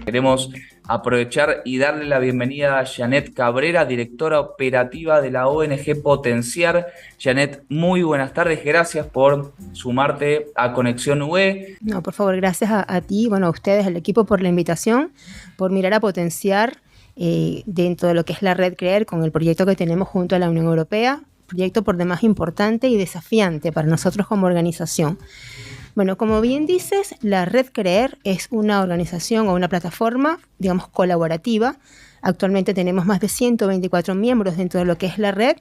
Queremos aprovechar y darle la bienvenida a Janet Cabrera, directora operativa de la ONG Potenciar. Janet, muy buenas tardes, gracias por sumarte a Conexión UE. No, por favor, gracias a ti, bueno, a ustedes, al equipo, por la invitación, por mirar a Potenciar dentro de lo que es la red CREER con el proyecto que tenemos junto a la Unión Europea, proyecto por demás importante y desafiante para nosotros como organización. Bueno, como bien dices, la red CREER es una organización o una plataforma, digamos, colaborativa. Actualmente tenemos más de 124 miembros dentro de lo que es la red.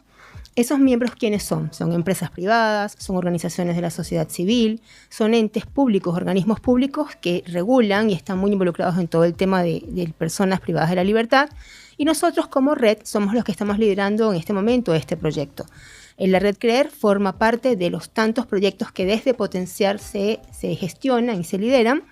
¿Esos miembros quiénes son? Son empresas privadas, son organizaciones de la sociedad civil, son entes públicos, organismos públicos que regulan y están muy involucrados en todo el tema de personas privadas de la libertad. Y nosotros como red somos los que estamos liderando en este momento este proyecto. La red CREER forma parte de los tantos proyectos que desde Potenciar se gestionan y se lideran.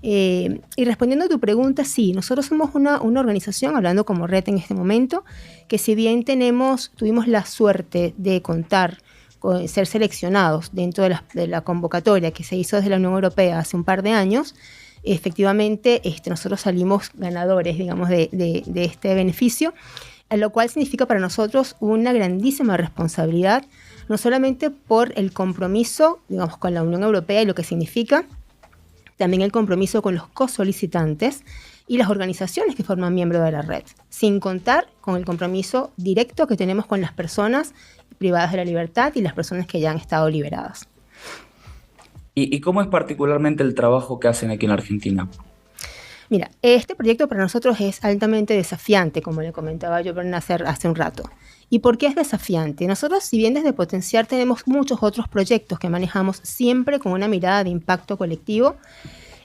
Y respondiendo a tu pregunta, sí, nosotros somos una organización, hablando como red en este momento, que si bien tuvimos la suerte de contar con ser seleccionados dentro de la convocatoria que se hizo desde la Unión Europea hace un par de años, efectivamente nosotros salimos ganadores, digamos, de este beneficio, lo cual significa para nosotros una grandísima responsabilidad, no solamente por el compromiso, digamos, con la Unión Europea y lo que significa, también el compromiso con los co-solicitantes y las organizaciones que forman miembros de la red, sin contar con el compromiso directo que tenemos con las personas privadas de la libertad y las personas que ya han estado liberadas. ¿Y cómo es particularmente el trabajo que hacen aquí en Argentina? Mira, este proyecto para nosotros es altamente desafiante, como le comentaba yo hace un rato. ¿Y por qué es desafiante? Nosotros, si bien desde Potenciar tenemos muchos otros proyectos que manejamos siempre con una mirada de impacto colectivo,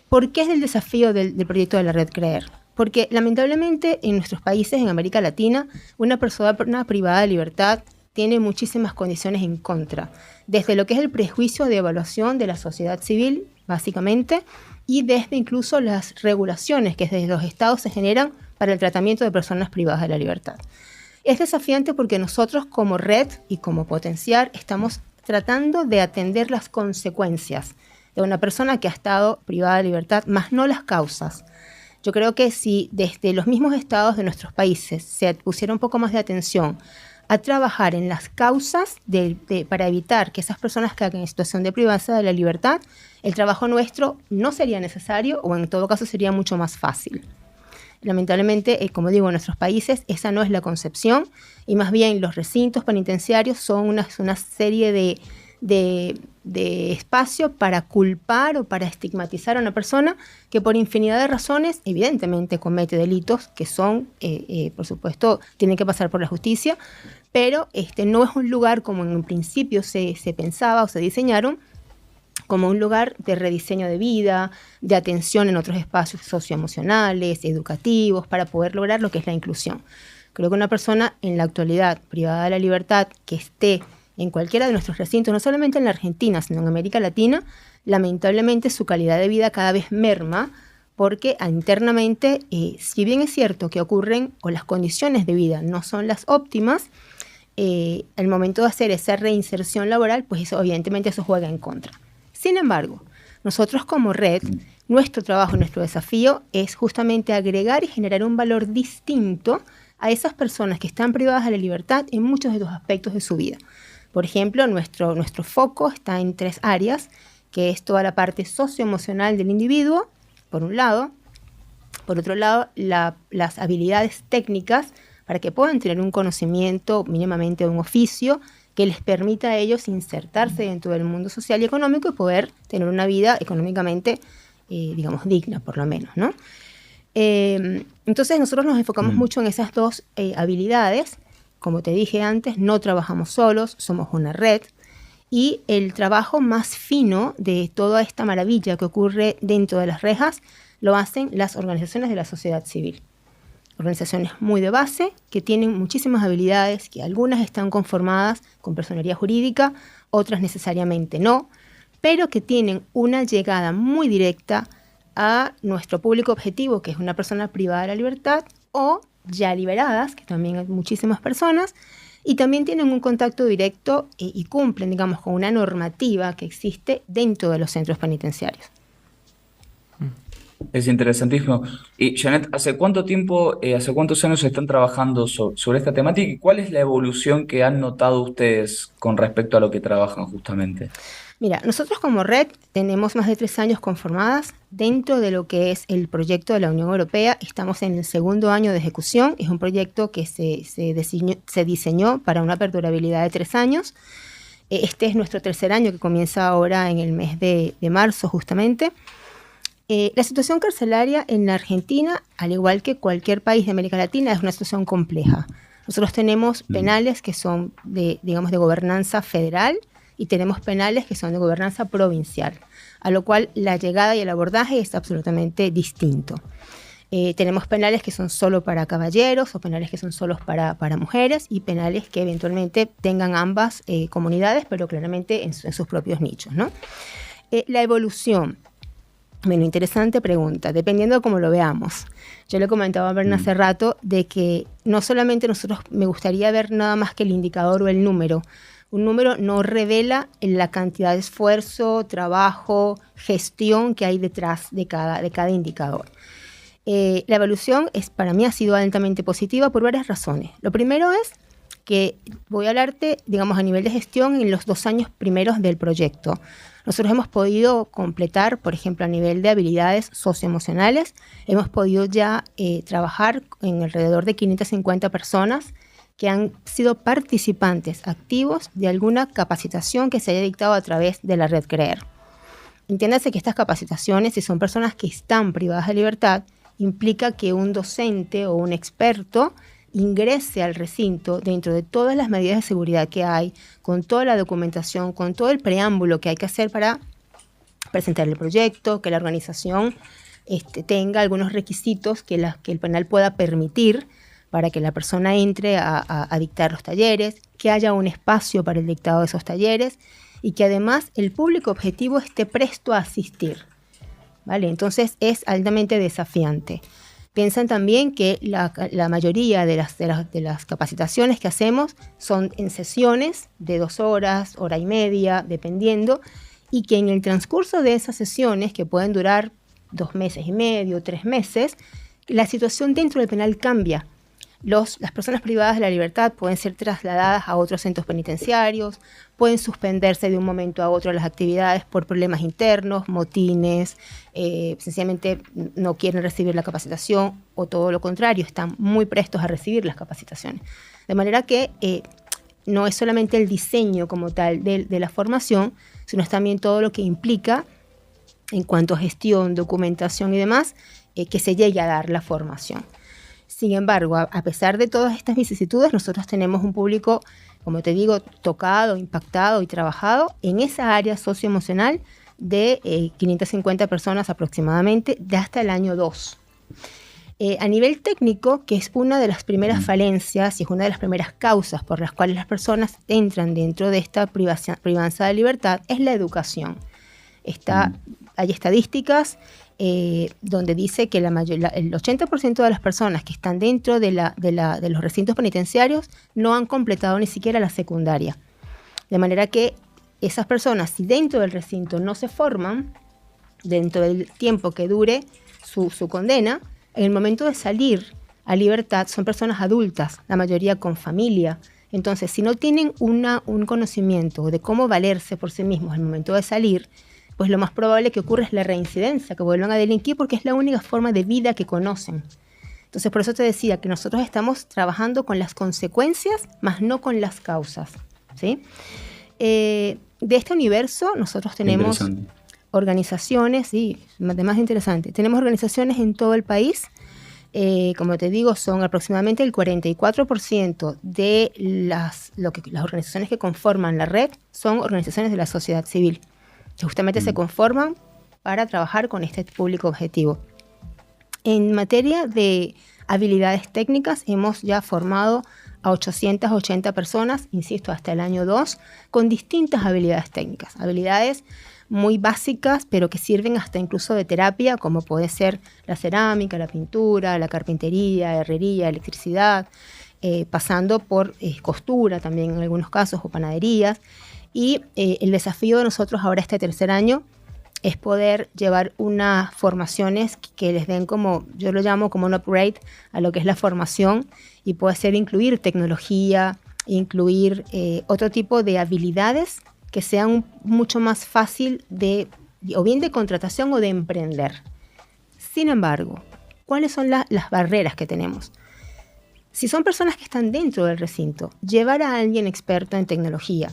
¿por qué es el desafío del proyecto de la red CREER? Porque lamentablemente en nuestros países, en América Latina, una persona privada de libertad tiene muchísimas condiciones en contra, desde lo que es el prejuicio de evaluación de la sociedad civil, básicamente, y desde incluso las regulaciones que desde los estados se generan para el tratamiento de personas privadas de la libertad. Es desafiante porque nosotros como red y como Potenciar estamos tratando de atender las consecuencias de una persona que ha estado privada de libertad, más no las causas. Yo creo que si desde los mismos estados de nuestros países se pusiera un poco más de atención a trabajar en las causas para evitar que esas personas caigan en situación de privacidad de la libertad, el trabajo nuestro no sería necesario o en todo caso sería mucho más fácil. Lamentablemente, como digo, en nuestros países esa no es la concepción y más bien los recintos penitenciarios son una serie de espacio para culpar o para estigmatizar a una persona que por infinidad de razones evidentemente comete delitos que son, por supuesto, tienen que pasar por la justicia, pero no es un lugar como en un principio se pensaba o se diseñaron, como un lugar de rediseño de vida, de atención en otros espacios socioemocionales, educativos, para poder lograr lo que es la inclusión. Creo que una persona en la actualidad privada de la libertad que esté en cualquiera de nuestros recintos, no solamente en la Argentina, sino en América Latina, lamentablemente su calidad de vida cada vez merma, porque internamente, si bien es cierto que ocurren o las condiciones de vida no son las óptimas, al momento de hacer esa reinserción laboral, pues eso, evidentemente eso juega en contra. Sin embargo, nosotros como red, nuestro trabajo, nuestro desafío es justamente agregar y generar un valor distinto a esas personas que están privadas de la libertad en muchos de los aspectos de su vida. Por ejemplo, nuestro foco está en 3 áreas, que es toda la parte socioemocional del individuo, por un lado. Por otro lado, las habilidades técnicas para que puedan tener un conocimiento mínimamente de un oficio que les permita a ellos insertarse dentro del mundo social y económico y poder tener una vida económicamente, digamos, digna, por lo menos, ¿no? Entonces, nosotros nos enfocamos mucho en esas 2 habilidades. Como te dije antes, no trabajamos solos, somos una red. Y el trabajo más fino de toda esta maravilla que ocurre dentro de las rejas lo hacen las organizaciones de la sociedad civil. Organizaciones muy de base, que tienen muchísimas habilidades, que algunas están conformadas con personería jurídica, otras necesariamente no, pero que tienen una llegada muy directa a nuestro público objetivo, que es una persona privada de la libertad, o ya liberadas, que también hay muchísimas personas, y también tienen un contacto directo y cumplen, digamos, con una normativa que existe dentro de los centros penitenciarios. Es interesantísimo. Y Janet, ¿hace cuánto tiempo, hace cuántos años están trabajando sobre esta temática y cuál es la evolución que han notado ustedes con respecto a lo que trabajan justamente? Mira, nosotros como red tenemos más de 3 años conformadas. Dentro de lo que es el proyecto de la Unión Europea, estamos en el segundo año de ejecución. Es un proyecto que se diseñó para una perdurabilidad de 3 años. Este es nuestro tercer año, que comienza ahora en el mes de marzo justamente. La situación carcelaria en la Argentina, al igual que cualquier país de América Latina, es una situación compleja. Nosotros tenemos Mm. penales que son digamos, de gobernanza federal y tenemos penales que son de gobernanza provincial, a lo cual la llegada y el abordaje es absolutamente distinto. Tenemos penales que son solo para caballeros o penales que son solo para mujeres y penales que eventualmente tengan ambas comunidades, pero claramente en sus propios nichos, ¿no? La evolución. Bueno, interesante pregunta, dependiendo de cómo lo veamos. Yo le comentaba a Berna Mm. hace rato de que no solamente me gustaría ver nada más que el indicador o el número. Un número no revela la cantidad de esfuerzo, trabajo, gestión que hay detrás de cada indicador. La evaluación para mí ha sido altamente positiva por varias razones. Lo primero es que voy a hablarte, digamos, a nivel de gestión en los 2 años primeros del proyecto. Nosotros hemos podido completar, por ejemplo, a nivel de habilidades socioemocionales, hemos podido ya trabajar en alrededor de 550 personas que han sido participantes activos de alguna capacitación que se haya dictado a través de la red CREER. Entiéndase que estas capacitaciones, si son personas que están privadas de libertad, implica que un docente o un experto ingrese al recinto dentro de todas las medidas de seguridad que hay, con toda la documentación, con todo el preámbulo que hay que hacer para presentar el proyecto, que la organización tenga algunos requisitos que el penal pueda permitir para que la persona entre a dictar los talleres, que haya un espacio para el dictado de esos talleres y que además el público objetivo esté presto a asistir, ¿vale? Entonces es altamente desafiante. Piensan también que la mayoría de las capacitaciones que hacemos son en sesiones de 2 horas, hora y media, dependiendo, y que en el transcurso de esas sesiones, que pueden durar 2 meses y medio, 3 meses, la situación dentro del penal cambia. Las personas privadas de la libertad pueden ser trasladadas a otros centros penitenciarios, pueden suspenderse de un momento a otro las actividades por problemas internos, motines, sencillamente no quieren recibir la capacitación o todo lo contrario, están muy prestos a recibir las capacitaciones. De manera que no es solamente el diseño como tal de la formación, sino es también todo lo que implica en cuanto a gestión, documentación y demás, que se llegue a dar la formación. Sin embargo, a pesar de todas estas vicisitudes, nosotros tenemos un público, como te digo, tocado, impactado y trabajado en esa área socioemocional de 550 personas aproximadamente de hasta el año 2. A nivel técnico, que es una de las primeras falencias y es una de las primeras causas por las cuales las personas entran dentro de esta privanza de libertad, es la educación. Hay estadísticas donde dice que el 80% de las personas que están dentro de los recintos penitenciarios no han completado ni siquiera la secundaria. De manera que esas personas, si dentro del recinto no se forman, dentro del tiempo que dure su condena, en el momento de salir a libertad son personas adultas, la mayoría con familia. Entonces, si no tienen un conocimiento de cómo valerse por sí mismos al momento de salir, pues lo más probable que ocurra es la reincidencia, que vuelvan a delinquir porque es la única forma de vida que conocen. Entonces, por eso te decía que nosotros estamos trabajando con las consecuencias, más no con las causas, ¿sí? De este universo, nosotros tenemos organizaciones, sí, además interesante, tenemos organizaciones en todo el país. Como te digo, son aproximadamente el 44% de las organizaciones que conforman la red son organizaciones de la sociedad civil, que justamente se conforman para trabajar con este público objetivo. En materia de habilidades técnicas, hemos ya formado a 880 personas, insisto, hasta el año 2, con distintas habilidades técnicas, habilidades muy básicas, pero que sirven hasta incluso de terapia, como puede ser la cerámica, la pintura, la carpintería, herrería, electricidad, pasando por costura también en algunos casos, o panaderías. Y el desafío de nosotros ahora este tercer año es poder llevar unas formaciones que les den como, yo lo llamo como un upgrade a lo que es la formación, y puede ser incluir tecnología, incluir otro tipo de habilidades que sean mucho más fácil de, o bien de contratación o de emprender. Sin embargo, ¿cuáles son las barreras que tenemos? Si son personas que están dentro del recinto, llevar a alguien experto en tecnología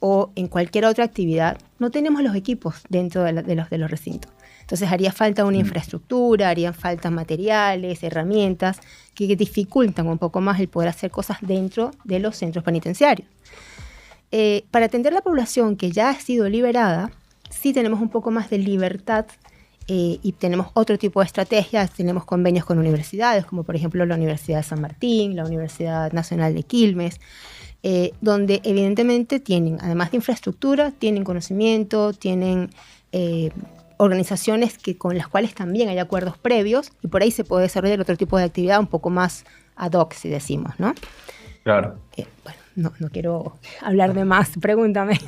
o en cualquier otra actividad, no tenemos los equipos dentro de los recintos. Entonces haría falta una infraestructura, harían falta materiales, herramientas que dificultan un poco más el poder hacer cosas dentro de los centros penitenciarios. Para atender la población que ya ha sido liberada, sí tenemos un poco más de libertad y tenemos otro tipo de estrategias. Tenemos convenios con universidades, como por ejemplo la Universidad de San Martín, la Universidad Nacional de Quilmes, donde evidentemente tienen, además de infraestructura, tienen conocimiento, tienen organizaciones con las cuales también hay acuerdos previos, y por ahí se puede desarrollar otro tipo de actividad un poco más ad hoc, si decimos, ¿no? Claro. Bueno, no quiero hablar de más, pregúntame.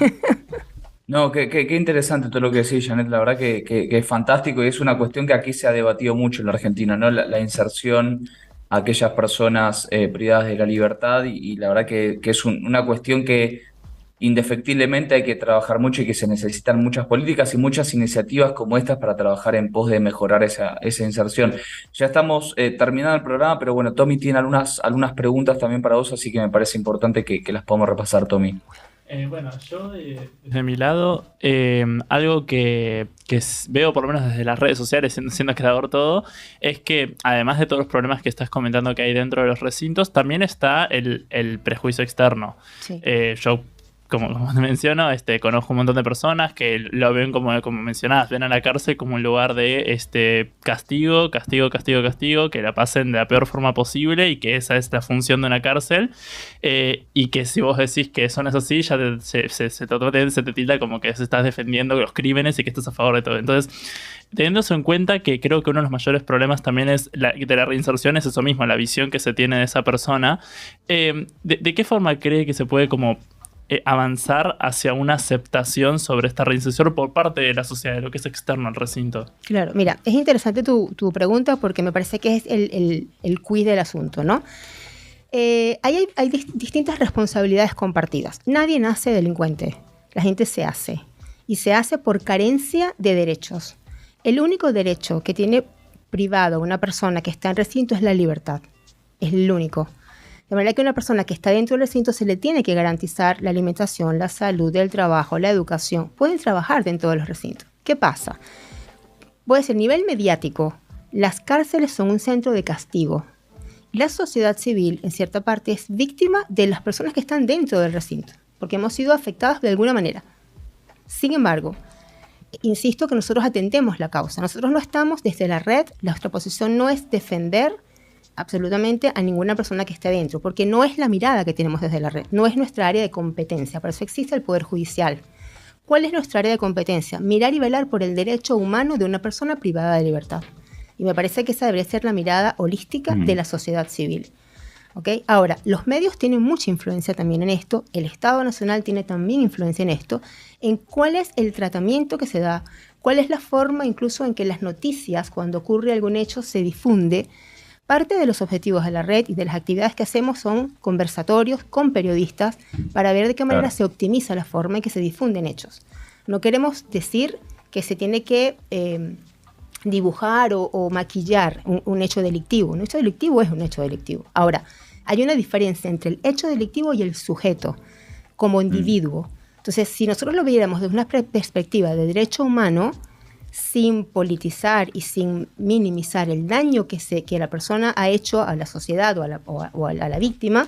No, qué interesante todo lo que decís, Janet. La verdad que es fantástico, y es una cuestión que aquí se ha debatido mucho en la Argentina, ¿no? La inserción a aquellas personas privadas de la libertad, y la verdad que es una cuestión que indefectiblemente hay que trabajar mucho, y que se necesitan muchas políticas y muchas iniciativas como estas para trabajar en pos de mejorar esa inserción. Ya estamos terminando el programa, pero bueno, Tommy tiene algunas preguntas también para vos, así que me parece importante que las podamos repasar, Tommy. Bueno, yo desde mi lado, algo que veo por lo menos desde las redes sociales, siendo creador todo, es que además de todos los problemas que estás comentando que hay dentro de los recintos, también está el prejuicio externo. Sí. Yo, como te menciono, conozco un montón de personas que lo ven como mencionabas, ven a la cárcel como un lugar de castigo, que la pasen de la peor forma posible, y que esa es la función de una cárcel, y que si vos decís que eso no es así, ya se te tilda como que se estás defendiendo los crímenes y que estás a favor de todo. Entonces, teniendo eso en cuenta, que creo que uno de los mayores problemas también de la reinserción es eso mismo, la visión que se tiene de esa persona, ¿de qué forma cree que se puede como avanzar hacia una aceptación sobre esta reinserción por parte de la sociedad, de lo que es externo al recinto? Claro, mira, es interesante tu pregunta, porque me parece que es el quid del asunto, ¿no? Hay distintas responsabilidades compartidas. Nadie nace delincuente, la gente se hace, y se hace por carencia de derechos. El único derecho que tiene privado una persona que está en recinto es la libertad, es el único. De manera que a una persona que está dentro del recinto se le tiene que garantizar la alimentación, la salud, el trabajo, la educación. Pueden trabajar dentro de los recintos. ¿Qué pasa? Puede ser a nivel mediático. Las cárceles son un centro de castigo. La sociedad civil, en cierta parte, es víctima de las personas que están dentro del recinto, porque hemos sido afectadas de alguna manera. Sin embargo, insisto que nosotros atendemos la causa. Nosotros no estamos desde la red, nuestra posición no es defender absolutamente a ninguna persona que esté dentro, porque no es la mirada que tenemos desde la red, no es nuestra área de competencia, por eso existe el Poder Judicial. ¿Cuál es nuestra área de competencia? Mirar y velar por el derecho humano de una persona privada de libertad. Y me parece que esa debería ser la mirada holística de la sociedad civil. ¿Okay? Ahora, los medios tienen mucha influencia también en esto, el Estado Nacional tiene también influencia en esto, en cuál es el tratamiento que se da, cuál es la forma incluso en que las noticias, cuando ocurre algún hecho, se difunde. Parte de los objetivos de la red y de las actividades que hacemos son conversatorios con periodistas para ver de qué manera se optimiza la forma en que se difunden hechos. No queremos decir que se tiene que dibujar o maquillar un hecho delictivo. Un hecho delictivo es un hecho delictivo. Ahora, hay una diferencia entre el hecho delictivo y el sujeto como individuo. Entonces, si nosotros lo viéramos desde una perspectiva de derecho humano, sin politizar y sin minimizar el daño que la persona ha hecho a la sociedad o a la víctima,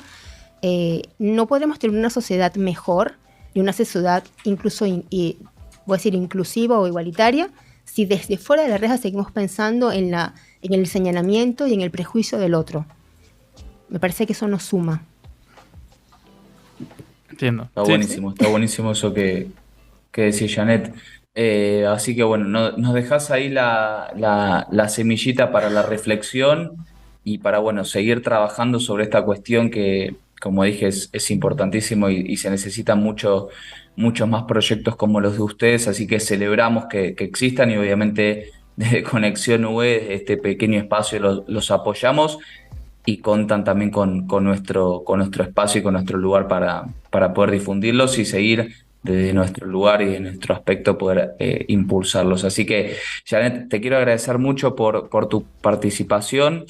no podremos tener una sociedad mejor y una sociedad incluso voy a decir inclusiva o igualitaria si desde fuera de la reja seguimos pensando en el señalamiento y en el prejuicio del otro. Me parece que eso no suma. Entiendo. Está buenísimo eso que decía Janet. Así que bueno, nos dejás ahí la semillita para la reflexión, y para bueno, seguir trabajando sobre esta cuestión que, como dije, es importantísimo y se necesitan muchos más proyectos como los de ustedes, así que celebramos que existan y obviamente desde Conexión UE, este pequeño espacio, los apoyamos y contan también con nuestro espacio y con nuestro lugar para poder difundirlos y seguir desde nuestro lugar y de nuestro aspecto poder impulsarlos. Así que, Janet, te quiero agradecer mucho por tu participación.